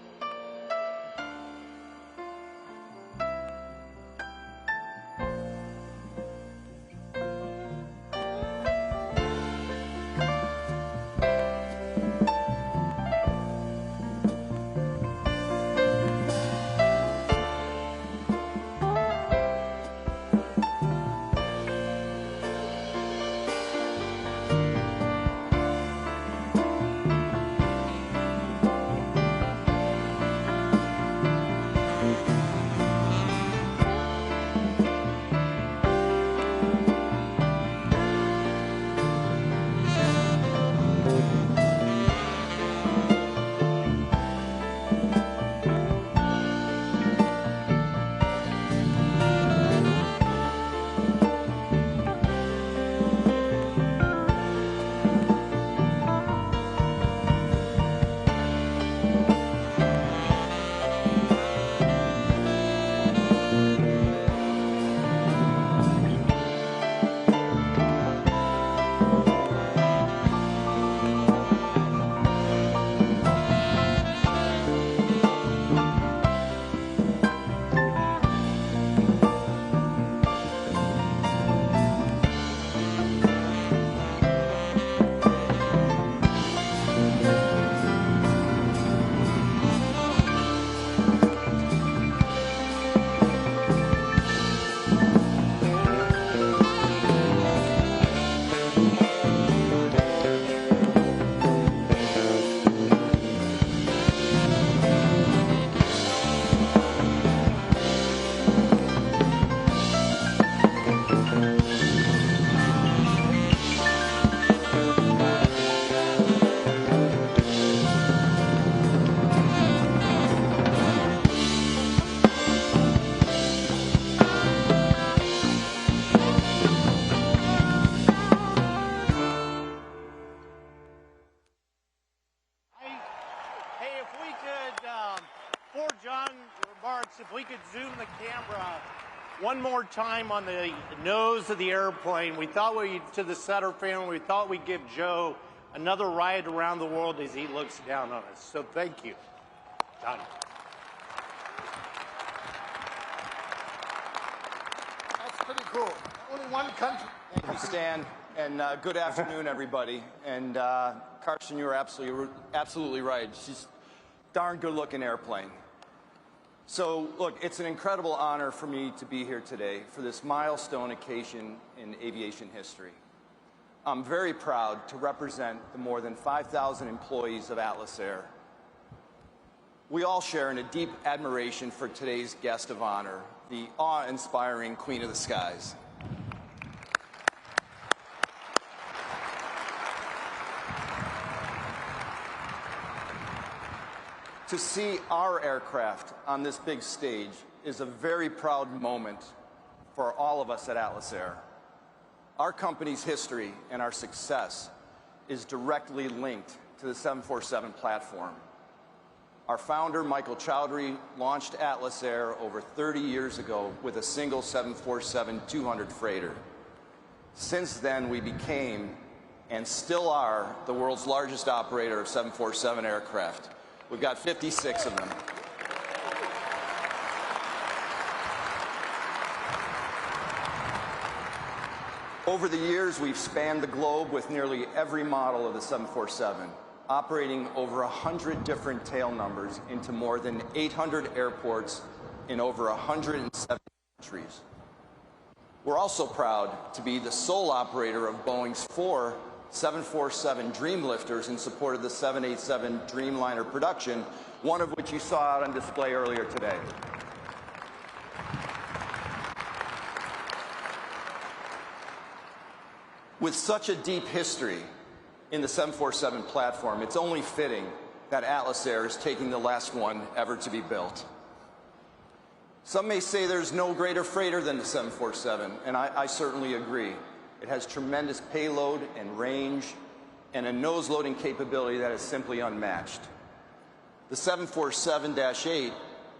If we could zoom the camera one more time on the nose of the airplane. We thought to the Sutter family, we thought we'd give Joe another ride around the world as he looks down on us. So thank you, John. That's pretty cool. Only one country. Thank you, Stan, and good afternoon, everybody. And Carson, you were absolutely right. She's a darn good-looking airplane. So, look, it's an incredible honor for me to be here today for this milestone occasion in aviation history. I'm very proud to represent the more than 5,000 employees of Atlas Air. We all share in a deep admiration for today's guest of honor, the awe-inspiring Queen of the Skies. To see our aircraft on this big stage is a very proud moment for all of us at Atlas Air. Our company's history and our success is directly linked to the 747 platform. Our founder, Michael Chowdhury, launched Atlas Air over 30 years ago with a single 747-200 freighter. Since then, we became, and still are, the world's largest operator of 747 aircraft. We've got 56 of them. Over the years, we've spanned the globe with nearly every model of the 747, operating over 100 different tail numbers into more than 800 airports in over 170 countries. We're also proud to be the sole operator of Boeing's 4 747 Dreamlifters in support of the 787 Dreamliner production, one of which you saw out on display earlier today. With such a deep history in the 747 platform, it's only fitting that Atlas Air is taking the last one ever to be built. Some may say there's no greater freighter than the 747, and I certainly agree. It has tremendous payload and range and a nose-loading capability that is simply unmatched. The 747-8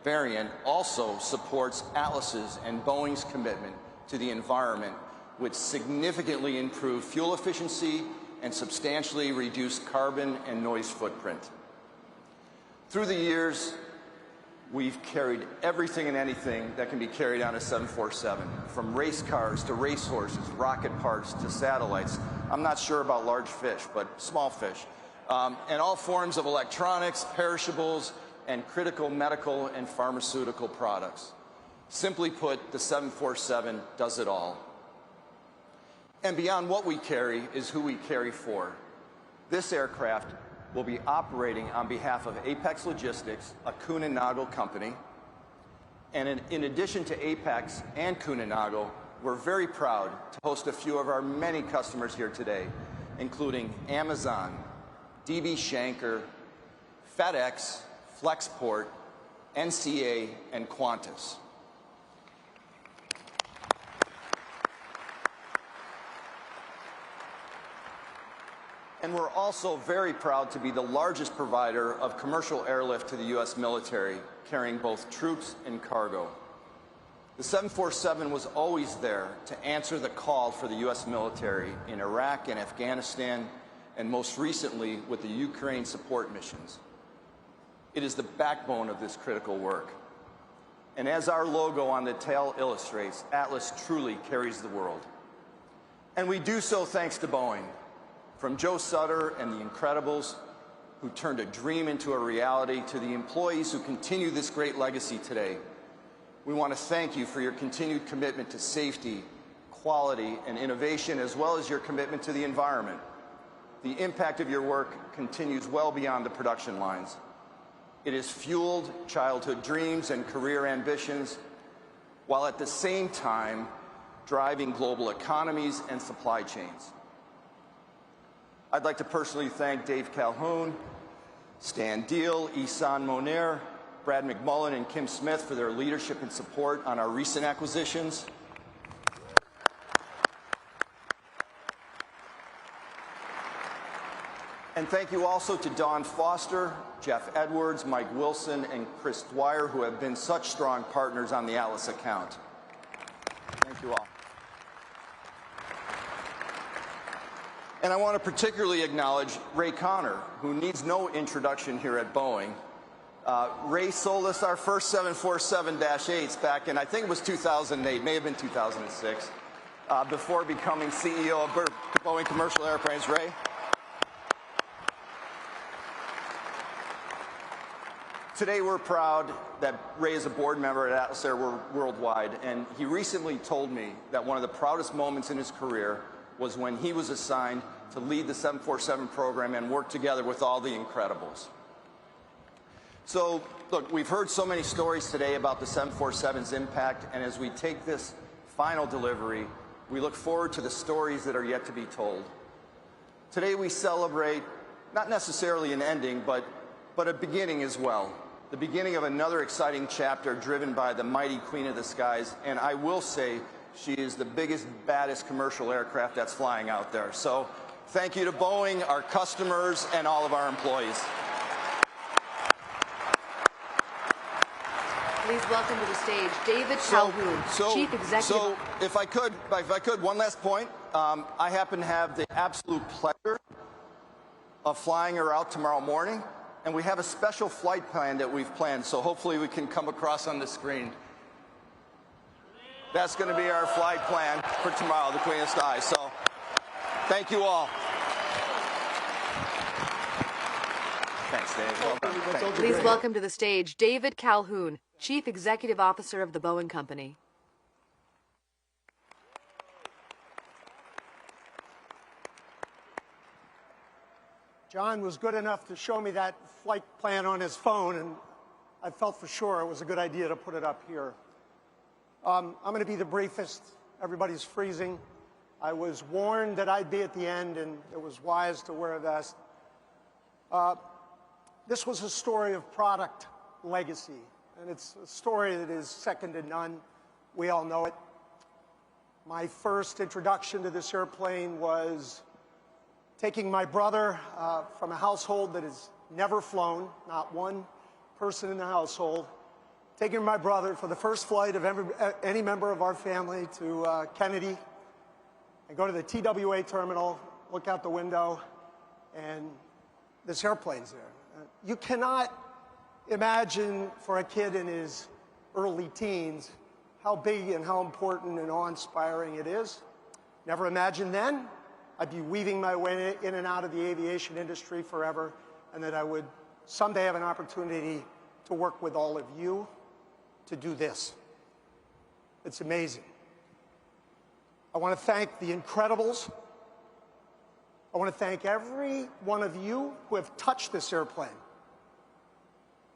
variant also supports Atlas's and Boeing's commitment to the environment with significantly improved fuel efficiency and substantially reduced carbon and noise footprint. Through the years, we've carried everything and anything that can be carried on a 747, from race cars to racehorses, rocket parts to satellites. I'm not sure about large fish, but small fish. And all forms of electronics, perishables, and critical medical and pharmaceutical products. Simply put, the 747 does it all. And beyond what we carry is who we carry for. This aircraft will be operating on behalf of Apex Logistics, a Kuehne+Nagel company. And in addition to Apex and Kuehne+Nagel, we're very proud to host a few of our many customers here today, including Amazon, DB Schenker, FedEx, Flexport, NCA, and Qantas. And we're also very proud to be the largest provider of commercial airlift to the U.S. military, carrying both troops and cargo. The 747 was always there to answer the call for the U.S. military in Iraq and Afghanistan, and most recently with the Ukraine support missions. It is the backbone of this critical work. And as our logo on the tail illustrates, Atlas truly carries the world. And we do so thanks to Boeing. From Joe Sutter and the Incredibles, who turned a dream into a reality, to the employees who continue this great legacy today, we want to thank you for your continued commitment to safety, quality, and innovation, as well as your commitment to the environment. The impact of your work continues well beyond the production lines. It has fueled childhood dreams and career ambitions, while at the same time driving global economies and supply chains. I'd like to personally thank Dave Calhoun, Stan Deal, Ihsan Moner, Brad McMullen, and Kim Smith for their leadership and support on our recent acquisitions. And thank you also to Dawn Foster, Jeff Edwards, Mike Wilson, and Chris Dwyer, who have been such strong partners on the Atlas account. Thank you all. And I want to particularly acknowledge Ray Connor, who needs no introduction here at Boeing. Ray sold us our first 747-8s back in, I think it was 2008, may have been 2006, before becoming CEO of Boeing Commercial Airplanes. Ray? Today we're proud that Ray is a board member at Atlas Air Worldwide, and he recently told me that one of the proudest moments in his career was when he was assigned to lead the 747 program and work together with all the Incredibles. So, look, we've heard so many stories today about the 747's impact, and as we take this final delivery, we look forward to the stories that are yet to be told. Today we celebrate not necessarily an ending, but a beginning as well. The beginning of another exciting chapter driven by the mighty Queen of the Skies, and I will say she is the biggest, baddest commercial aircraft that's flying out there. So thank you to Boeing, our customers, and all of our employees. Please welcome to the stage David Calhoun, Chief Executive. So if I could, one last point. I happen to have the absolute pleasure of flying her out tomorrow morning. And we have a special flight plan that we've planned, so hopefully we can come across on the screen. That's going to be our flight plan for tomorrow, the Queen of the Skies. So, thank you all. Thanks, Dave. Well done. Thank you. Please welcome to the stage David Calhoun, Chief Executive Officer of the Boeing Company. John was good enough to show me that flight plan on his phone, and I felt for sure it was a good idea to put it up here. I'm going to be the briefest. Everybody's freezing. I was warned that I'd be at the end, and it was wise to wear a vest. This was a story of product legacy, and it's a story that is second to none. We all know it. My first introduction to this airplane was taking my brother from a household that has never flown, not one person in the household, taking my brother for the first flight of any member of our family to Kennedy, and go to the TWA terminal, look out the window, and this airplane's there. You cannot imagine for a kid in his early teens how big and how important and awe-inspiring it is. Never imagined then I'd be weaving my way in and out of the aviation industry forever, and that I would someday have an opportunity to work with all of you to do this. It's amazing. I want to thank the Incredibles. I want to thank every one of you who have touched this airplane.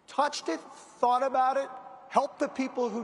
Touched it, thought about it, helped the people who